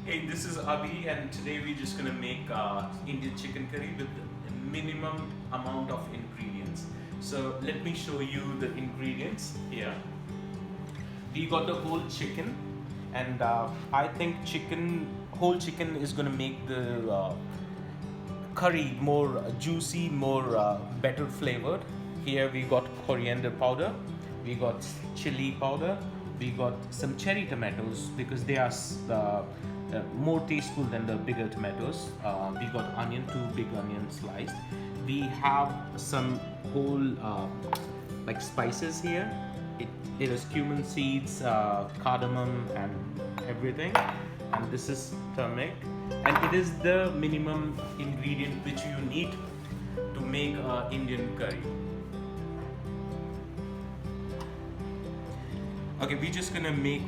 Hey, this is Abhi, and today we're just gonna make Indian chicken curry with the minimum amount of ingredients. So let me show you the ingredients here. We got the whole chicken, and I think whole chicken is gonna make the curry more juicy, more better flavored. Here we got coriander powder, we got chili powder, we got some cherry tomatoes because they are more tasteful than the bigger tomatoes. We got onion, 2 big onions sliced. We have some whole like spices here. It is cumin seeds, cardamom, and everything. And this is turmeric, and it is the minimum ingredient which you need to make Indian curry. Okay, we're just gonna make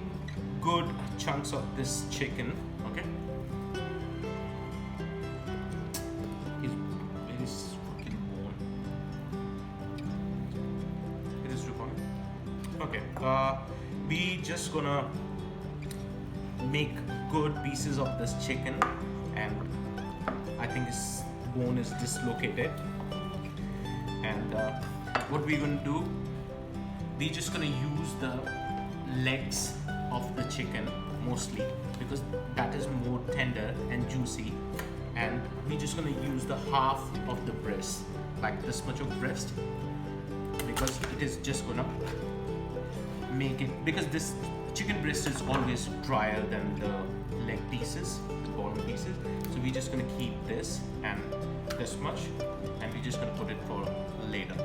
good chunks of this chicken. Okay, it is fucking warm. It is recording. Okay, we just gonna make good pieces of this chicken, and I think this bone is dislocated. And what we're gonna do, we're just gonna use the legs of the chicken mostly because that is more tender and juicy, and we're just gonna use the half of the breast, like this much of breast, because it is just gonna make it, because this chicken breast is always drier than the leg pieces, the bottom pieces. So we're just gonna keep this and this much, and we're just gonna put it for later.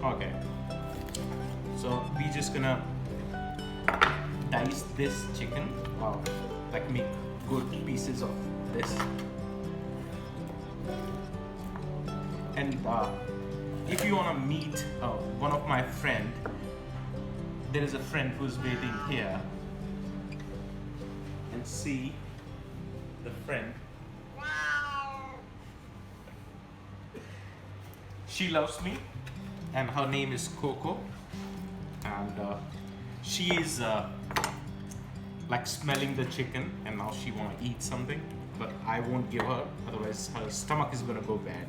Okay, so we're just gonna dice this chicken, like make good pieces of this. And if you wanna meet one of my friend, there is a friend who's waiting here, and see the friend. She loves me, and her name is Coco, and she is like smelling the chicken, and now she wanna eat something, but I won't give her, otherwise her stomach is gonna go bad.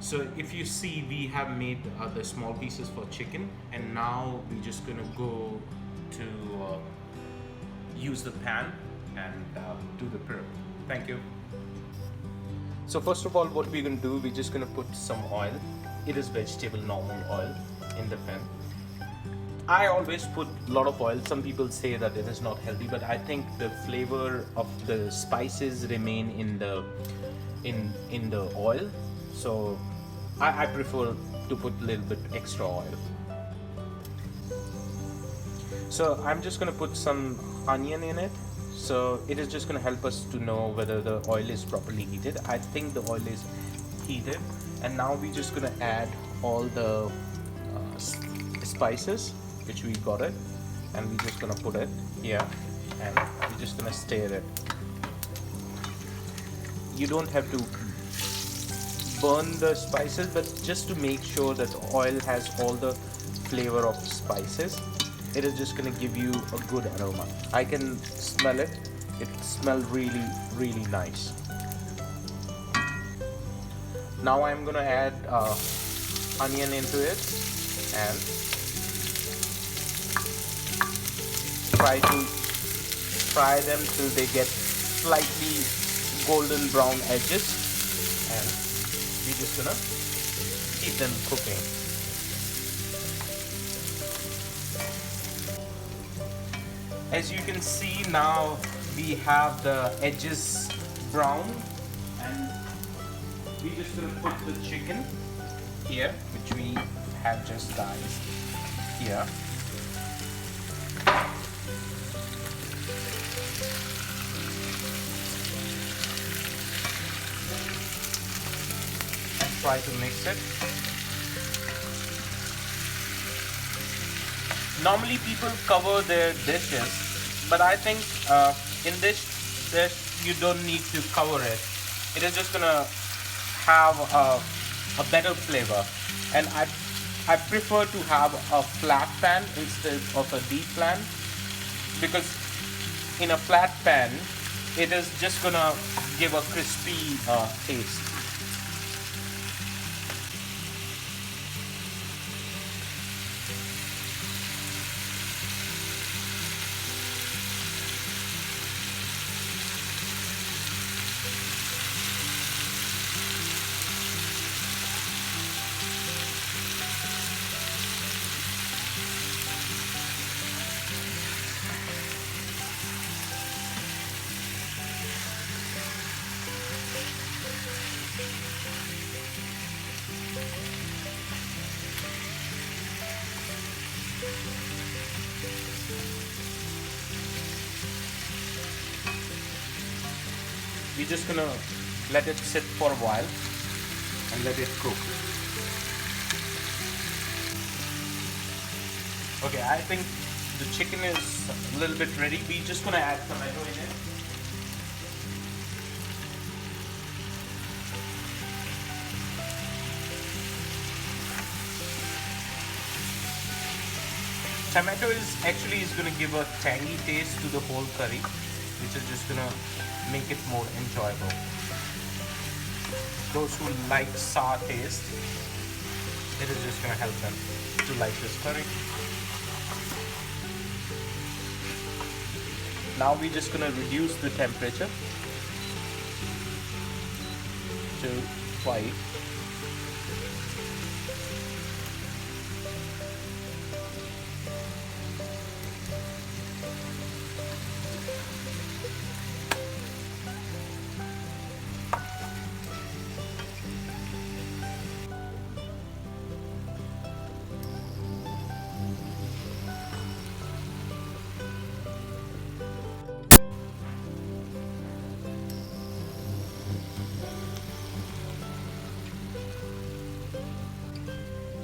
So if you see, we have made the small pieces for chicken, and now we're just gonna go to use the pan and do the prep. Thank you. So first of all, what we're gonna do, we're just gonna put some oil. It is vegetable normal oil in the pan. I always put a lot of oil. Some people say that it is not healthy, but I think the flavor of the spices remain in the oil. So I prefer to put a little bit extra oil. So I'm just gonna put some onion in it. So it is just going to help us to know whether the oil is properly heated. I think the oil is heated, and now we're just going to add all the spices which we got it, and we're just going to put it here, and we're just going to stir it. You don't have to burn the spices, but just to make sure that the oil has all the flavor of spices. It is just going to give you a good aroma. I can smell it. It smells really, really nice. Now I'm going to add onion into it and try to fry them till they get slightly golden brown edges, and we're just going to keep them cooking. As you can see, now we have the edges brown, and we're just going to put the chicken here, which we have just diced here. And try to mix it. Normally people cover their dishes, but I think in this dish you don't need to cover it. it is just gonna have a better flavor. And I prefer to have a flat pan instead of a deep pan, because in a flat pan it is just gonna give a crispy taste. We're just gonna let it sit for a while and let it cook. Okay, I think the chicken is a little bit ready. We're just gonna add tomato in it. Tomato is gonna give a tangy taste to the whole curry, which is just gonna make it more enjoyable. Those who like sour taste, it is just gonna help them to like this curry. Now we're just gonna reduce the temperature to 5.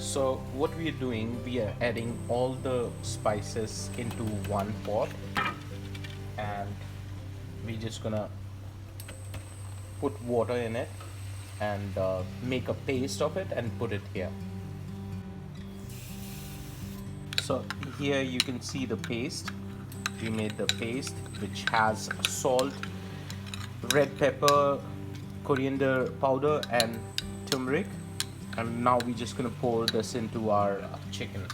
So what we are doing, we are adding all the spices into one pot, and we're just gonna put water in it and make a paste of it and put it here. So here you can see the paste. We made the paste, which has salt, red pepper, coriander powder and turmeric. And now we're just gonna pour this into our chicken.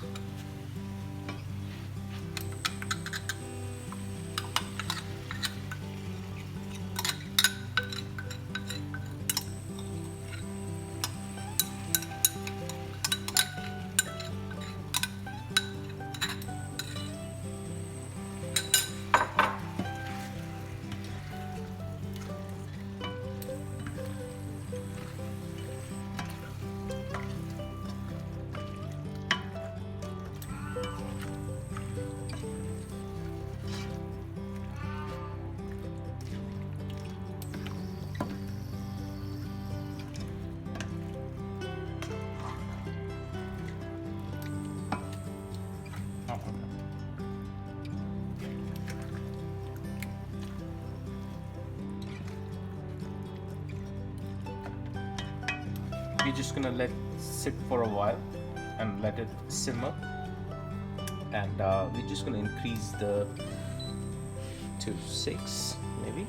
We're just gonna let it sit for a while and let it simmer, and we're just gonna increase the to 6 maybe.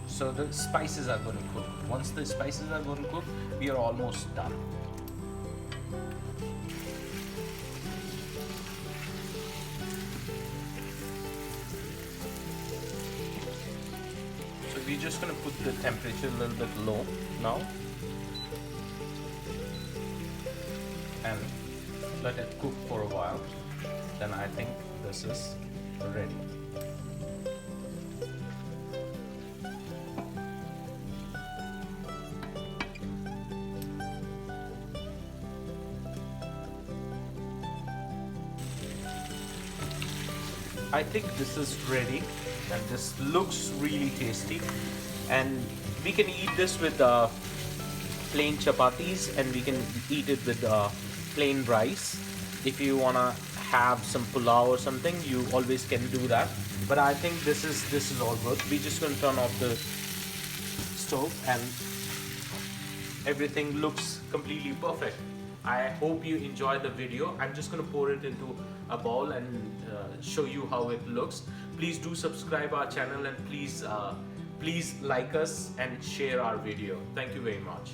So the spices are going to cook. Once the spices are going to cook, we are almost done. So we're just going to put the temperature a little bit low now and let it cook for a while. Then I think this is ready. I think this is ready and this looks really tasty, and we can eat this with plain chapatis, and we can eat it with plain rice. If you wanna have some pulao or something, you always can do that, but I think this is all good. We're just gonna turn off the stove and everything looks completely perfect. I hope you enjoyed the video. I'm just gonna pour it into a bowl and show you how it looks. Please do subscribe our channel and please like us and share our video. Thank you very much.